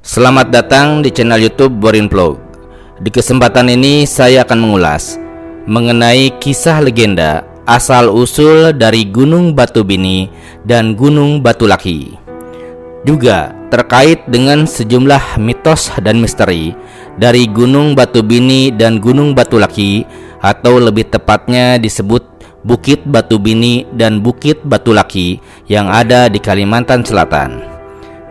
Selamat datang di channel YouTube Borin Vlog. Di kesempatan ini saya akan mengulas mengenai kisah legenda asal-usul dari Gunung Batu Bini dan Gunung Batu Laki. Juga terkait dengan sejumlah mitos dan misteri dari Gunung Batu Bini dan Gunung Batu Laki, atau lebih tepatnya disebut Bukit Batu Bini dan Bukit Batu Laki yang ada di Kalimantan Selatan.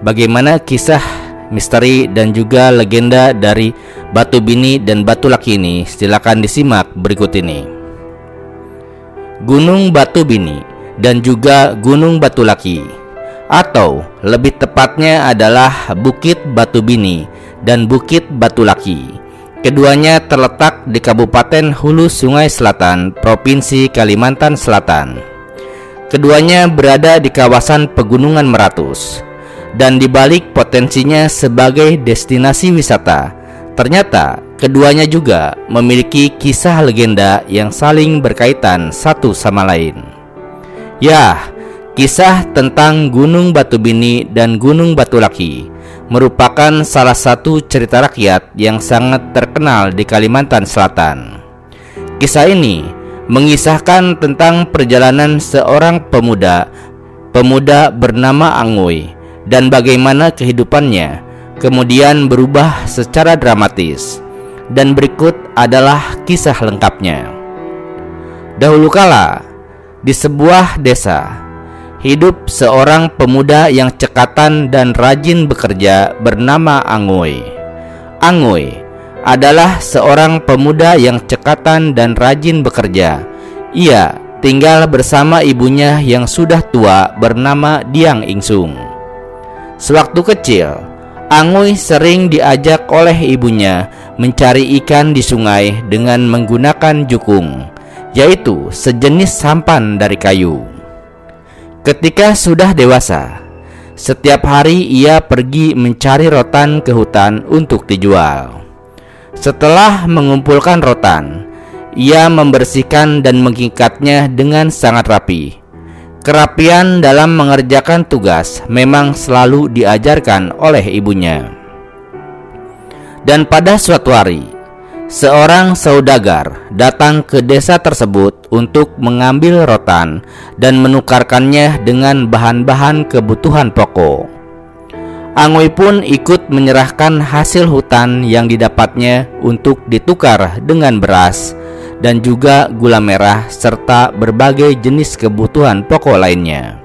Bagaimana kisah misteri dan juga legenda dari Batu Bini dan Batu Laki ini? Silakan disimak berikut ini. Gunung Batu Bini dan juga Gunung Batu Laki, atau lebih tepatnya adalah Bukit Batu Bini dan Bukit Batu Laki. Keduanya terletak di Kabupaten Hulu Sungai Selatan, Provinsi Kalimantan Selatan. Keduanya berada di kawasan Pegunungan Meratus. Dan dibalik potensinya sebagai destinasi wisata, ternyata keduanya juga memiliki kisah legenda yang saling berkaitan satu sama lain. Ya, kisah tentang Gunung Batu Bini dan Gunung Batu Laki merupakan salah satu cerita rakyat yang sangat terkenal di Kalimantan Selatan. Kisah ini mengisahkan tentang perjalanan seorang pemuda bernama Angoy, dan bagaimana kehidupannya kemudian berubah secara dramatis. Dan berikut adalah kisah lengkapnya. Dahulu kala, di sebuah desa, hidup seorang pemuda yang cekatan dan rajin bekerja bernama Angoy. Angoy adalah seorang pemuda yang cekatan dan rajin bekerja. Ia tinggal bersama ibunya yang sudah tua bernama Diang Ingsung. Sewaktu kecil, Angoy sering diajak oleh ibunya mencari ikan di sungai dengan menggunakan jukung, yaitu sejenis sampan dari kayu. Ketika sudah dewasa, setiap hari ia pergi mencari rotan ke hutan untuk dijual. Setelah mengumpulkan rotan, ia membersihkan dan mengikatnya dengan sangat rapi. Kerapian dalam mengerjakan tugas memang selalu diajarkan oleh ibunya. Dan pada suatu hari, seorang saudagar datang ke desa tersebut untuk mengambil rotan dan menukarkannya dengan bahan-bahan kebutuhan pokok. Angoy pun ikut menyerahkan hasil hutan yang didapatnya untuk ditukar dengan beras dan juga gula merah serta berbagai jenis kebutuhan pokok lainnya.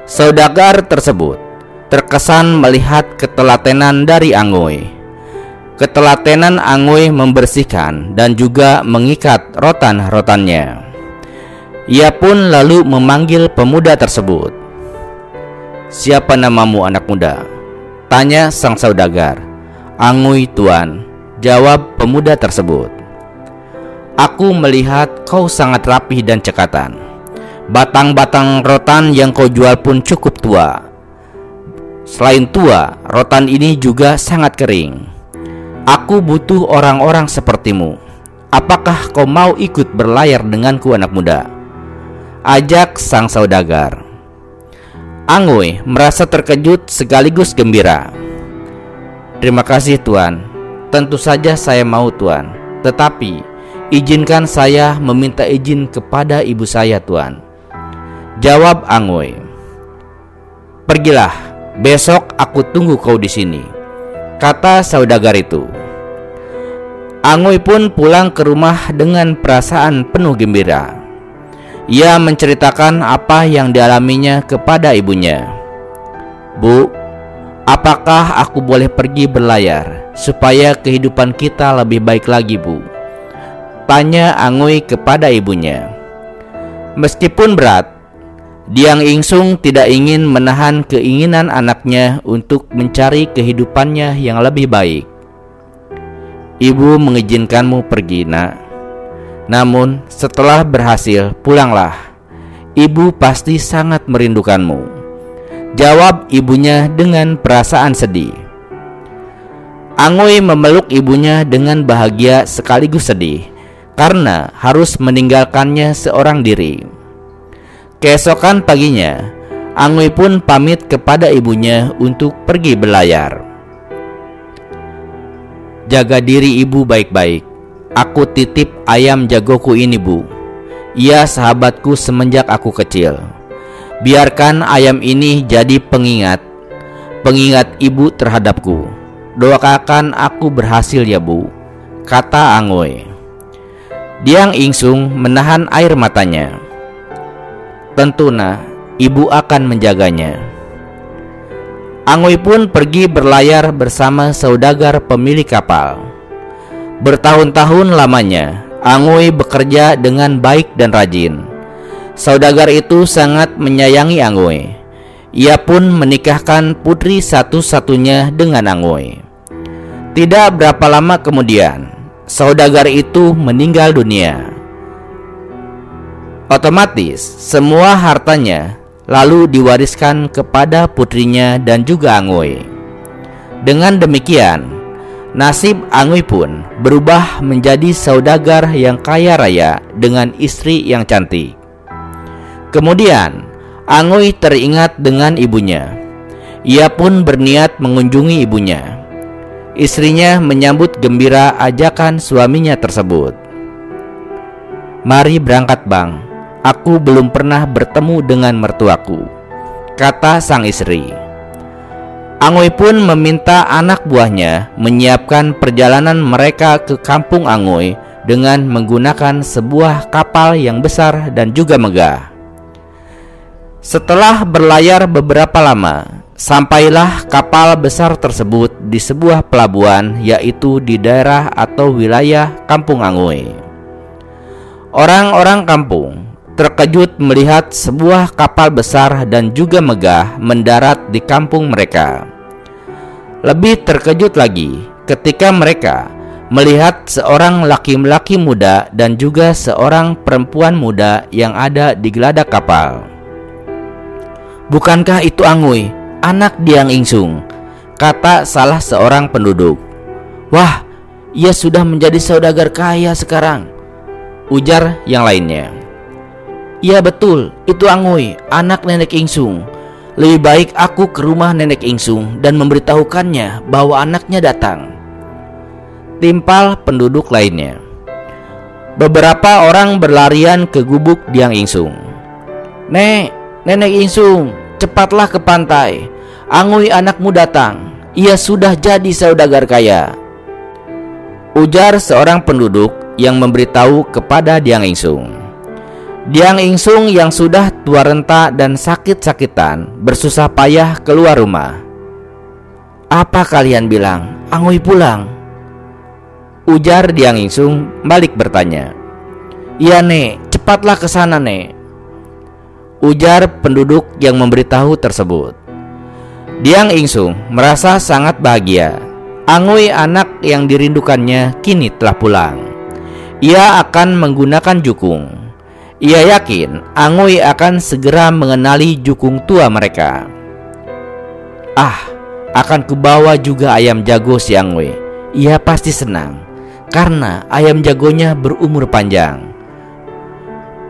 Saudagar tersebut terkesan melihat ketelatenan dari Angoy. Ketelatenan Angoy membersihkan dan juga mengikat rotan-rotannya. Ia pun lalu memanggil pemuda tersebut. "Siapa namamu, anak muda?" tanya sang saudagar. "Angoy, tuan," jawab pemuda tersebut. "Aku melihat kau sangat rapih dan cekatan. Batang-batang rotan yang kau jual pun cukup tua. Selain tua, rotan ini juga sangat kering. Aku butuh orang-orang sepertimu. Apakah kau mau ikut berlayar denganku, anak muda?" ajak sang saudagar. Angoy merasa terkejut sekaligus gembira. "Terima kasih, tuan. Tentu saja saya mau, tuan. Tetapi izinkan saya meminta izin kepada ibu saya, tuan," jawab Angoy. "Pergilah, besok aku tunggu kau di sini," kata saudagar itu. Angoy pun pulang ke rumah dengan perasaan penuh gembira. Ia menceritakan apa yang dialaminya kepada ibunya. "Bu, apakah aku boleh pergi berlayar supaya kehidupan kita lebih baik lagi, Bu?" tanya Angoy kepada ibunya. Meskipun berat, Diang Ingsung tidak ingin menahan keinginan anaknya untuk mencari kehidupannya yang lebih baik. "Ibu mengizinkanmu pergi, nak. Namun setelah berhasil, pulanglah. Ibu pasti sangat merindukanmu," jawab ibunya dengan perasaan sedih. Angoy memeluk ibunya dengan bahagia sekaligus sedih karena harus meninggalkannya seorang diri. Keesokan paginya, Angoy pun pamit kepada ibunya untuk pergi berlayar. Jaga diri ibu baik-baik. Aku titip ayam jagoku ini, Bu. Ia sahabatku semenjak aku kecil. Biarkan ayam ini jadi pengingat ibu terhadapku. Doakan aku berhasil ya, Bu, kata Angoi. Diang Insung menahan air matanya. Tentu nah, ibu akan menjaganya. Angoi pun pergi berlayar bersama saudagar pemilik kapal. Bertahun-tahun lamanya Angoi bekerja dengan baik dan rajin. Saudagar itu sangat menyayangi Angoi. Ia pun menikahkan putri satu-satunya dengan Angoi. Tidak berapa lama kemudian, saudagar itu meninggal dunia. Otomatis semua hartanya lalu diwariskan kepada putrinya dan juga Angoi. Dengan demikian, nasib Angoi pun berubah menjadi saudagar yang kaya raya dengan istri yang cantik. Kemudian Angoi teringat dengan ibunya. Ia pun berniat mengunjungi ibunya. Istrinya menyambut gembira ajakan suaminya tersebut. "Mari berangkat, Bang. Aku belum pernah bertemu dengan mertuaku," kata sang istri. Angoi pun meminta anak buahnya menyiapkan perjalanan mereka ke kampung Angoi dengan menggunakan sebuah kapal yang besar dan juga megah. Setelah berlayar beberapa lama, sampailah kapal besar tersebut di sebuah pelabuhan, yaitu di daerah atau wilayah kampung Angoi. Orang-orang kampung terkejut melihat sebuah kapal besar dan juga megah mendarat di kampung mereka. Lebih terkejut lagi ketika mereka melihat seorang laki-laki muda dan juga seorang perempuan muda yang ada di geladak kapal. "Bukankah itu Angoi, anak Diang Insung?" kata salah seorang penduduk. "Wah, ia sudah menjadi saudagar kaya sekarang," ujar yang lainnya. "Iya betul, itu Angoi, anak nenek Insung. Lebih baik aku ke rumah nenek Insung dan memberitahukannya bahwa anaknya datang," timpal penduduk lainnya. Beberapa orang berlarian ke gubuk Diang Insung. Nenek Insung, cepatlah ke pantai. Angoi anakmu datang. Ia sudah jadi saudagar kaya," ujar seorang penduduk yang memberitahu kepada Diang Insung. Diang Insung yang sudah tua renta dan sakit-sakitan bersusah payah keluar rumah. "Apa kalian bilang? Angoi pulang?" ujar Diang Insung balik bertanya. "Iya Nek, cepatlah ke sana Nek," ujar penduduk yang memberitahu tersebut. Diang Insung merasa sangat bahagia. Angoi anak yang dirindukannya kini telah pulang. Ia akan menggunakan jukung. Ia yakin Angoi akan segera mengenali jukung tua mereka. Akan kubawa juga ayam jago si Angoi. Ia pasti senang karena ayam jagonya berumur panjang,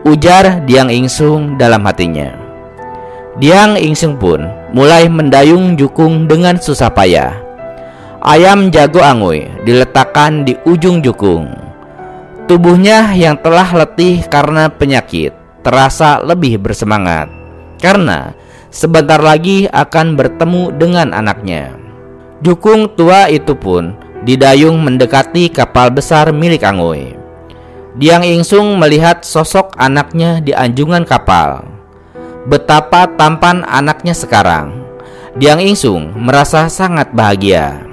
ujar Diang Insung dalam hatinya. Diang Insung pun mulai mendayung jukung dengan susah payah. Ayam jago Angoi diletakkan di ujung jukung. Tubuhnya yang telah letih karena penyakit terasa lebih bersemangat karena sebentar lagi akan bertemu dengan anaknya. Jukung tua itu pun didayung mendekati kapal besar milik Angoi. Diang Insung melihat sosok anaknya di anjungan kapal. Betapa tampan anaknya sekarang. Diang Insung merasa sangat bahagia.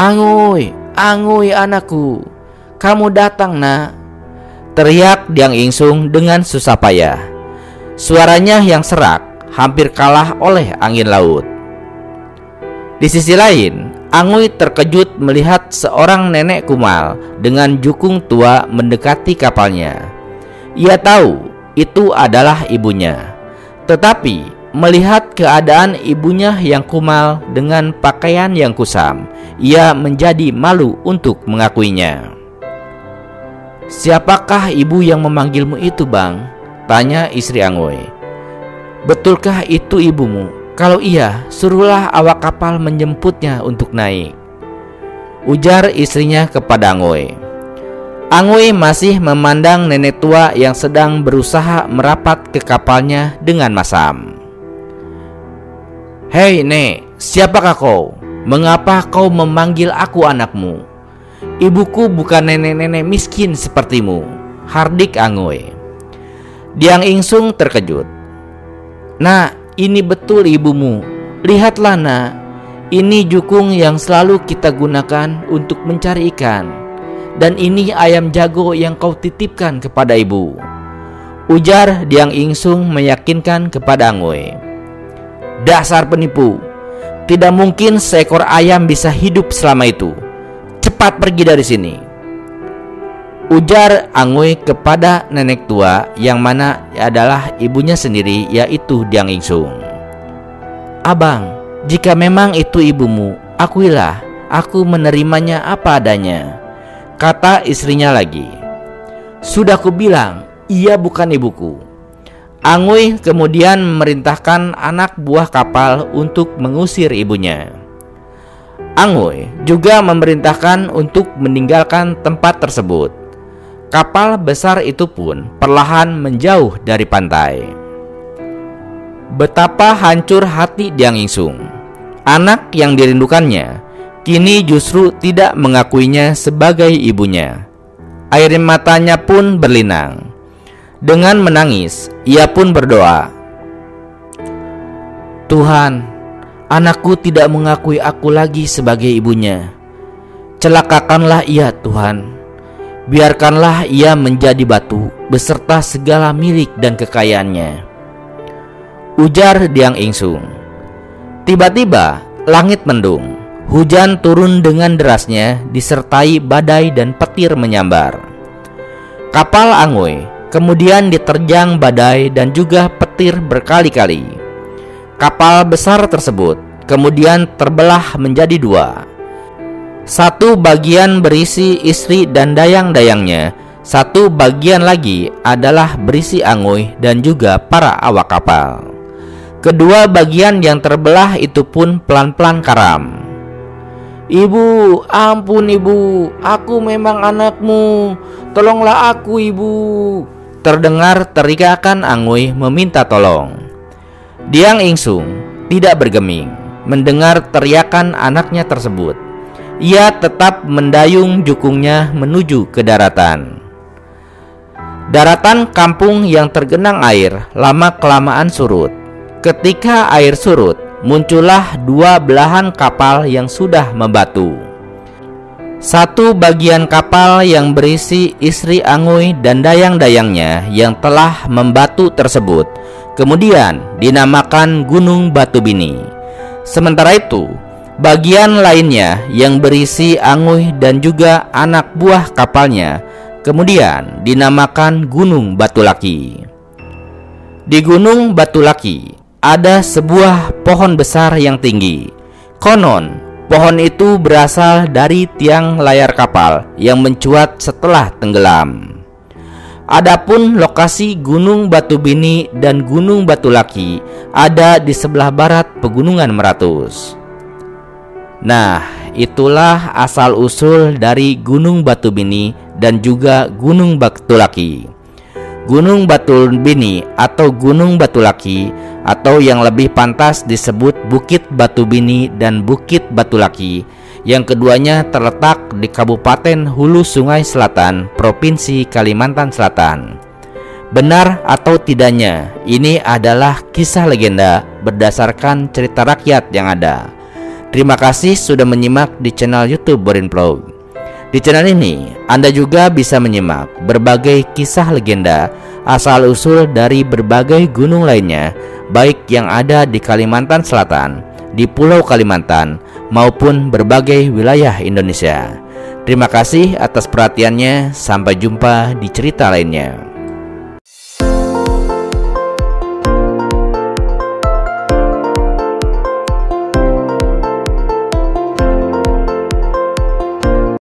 Angoi anakku, kamu datang nak," teriak Diang Insung dengan susah payah. Suaranya yang serak hampir kalah oleh angin laut. Di sisi lain, Angoi terkejut melihat seorang nenek kumal dengan jukung tua mendekati kapalnya. Ia tahu itu adalah ibunya, tetapi melihat keadaan ibunya yang kumal dengan pakaian yang kusam, ia menjadi malu untuk mengakuinya. "Siapakah ibu yang memanggilmu itu, Bang?" tanya istri Angoi. "Betulkah itu ibumu? Kalau iya, suruhlah awak kapal menjemputnya untuk naik," ujar istrinya kepada Angoi. Angoi masih memandang nenek tua yang sedang berusaha merapat ke kapalnya dengan masam. "Hei Nek, siapakah kau? Mengapa kau memanggil aku anakmu? Ibuku bukan nenek-nenek miskin sepertimu," hardik Angoi. Diang Insung terkejut. "Nak, ini betul ibumu. Lihatlah nak, ini jukung yang selalu kita gunakan untuk mencari ikan. Dan ini ayam jago yang kau titipkan kepada ibu," ujar Diang Insung meyakinkan kepada Angoi. "Dasar penipu, tidak mungkin seekor ayam bisa hidup selama itu. Cepat pergi dari sini," ujar Angoi kepada nenek tua yang mana adalah ibunya sendiri, yaitu Diang Insung. "Abang, jika memang itu ibumu, akuilah, aku menerimanya apa adanya," kata istrinya lagi. "Sudah kubilang, ia bukan ibuku." Angoi kemudian memerintahkan anak buah kapal untuk mengusir ibunya. Angoi juga memerintahkan untuk meninggalkan tempat tersebut. Kapal besar itu pun perlahan menjauh dari pantai. Betapa hancur hati Diang Insung. Anak yang dirindukannya kini justru tidak mengakuinya sebagai ibunya. Air matanya pun berlinang. Dengan menangis, ia pun berdoa, "Tuhan, anakku tidak mengakui aku lagi sebagai ibunya. Celakakanlah ia Tuhan. Biarkanlah ia menjadi batu beserta segala milik dan kekayaannya," ujar Diang Insung. Tiba-tiba langit mendung. Hujan turun dengan derasnya disertai badai dan petir menyambar. Kapal Angoi kemudian diterjang badai dan juga petir berkali-kali. Kapal besar tersebut kemudian terbelah menjadi dua. Satu bagian berisi istri dan dayang-dayangnya, satu bagian lagi adalah berisi Angoi dan juga para awak kapal. Kedua bagian yang terbelah itu pun pelan-pelan karam. "Ibu, ampun ibu, aku memang anakmu, tolonglah aku ibu," terdengar teriakan Angoi meminta tolong. Diang Insung tidak bergeming mendengar teriakan anaknya tersebut. Ia tetap mendayung jukungnya menuju ke daratan. Daratan kampung yang tergenang air lama-kelamaan surut. Ketika air surut, muncullah dua belahan kapal yang sudah membatu. Satu bagian kapal yang berisi istri Angoi dan dayang-dayangnya yang telah membatu tersebut kemudian dinamakan Gunung Batu Bini. Sementara itu, bagian lainnya yang berisi Angoi dan juga anak buah kapalnya kemudian dinamakan Gunung Batu Laki. Di Gunung Batu Laki ada sebuah pohon besar yang tinggi. Konon, pohon itu berasal dari tiang layar kapal yang mencuat setelah tenggelam. Adapun lokasi Gunung Batu Bini dan Gunung Batu Laki ada di sebelah barat Pegunungan Meratus. Nah, itulah asal-usul dari Gunung Batu Bini dan juga Gunung Batu Laki. Gunung Batu Bini atau Gunung Batu Laki atau yang lebih pantas disebut Bukit Batu Bini dan Bukit Batu Laki, yang keduanya terletak di Kabupaten Hulu Sungai Selatan, Provinsi Kalimantan Selatan. Benar atau tidaknya, ini adalah kisah legenda berdasarkan cerita rakyat yang ada. Terima kasih sudah menyimak di channel YouTube Borin Vlog. Di channel ini, Anda juga bisa menyimak berbagai kisah legenda asal-usul dari berbagai gunung lainnya, baik yang ada di Kalimantan Selatan, di Pulau Kalimantan, maupun berbagai wilayah Indonesia. Terima kasih atas perhatiannya, sampai jumpa di cerita lainnya.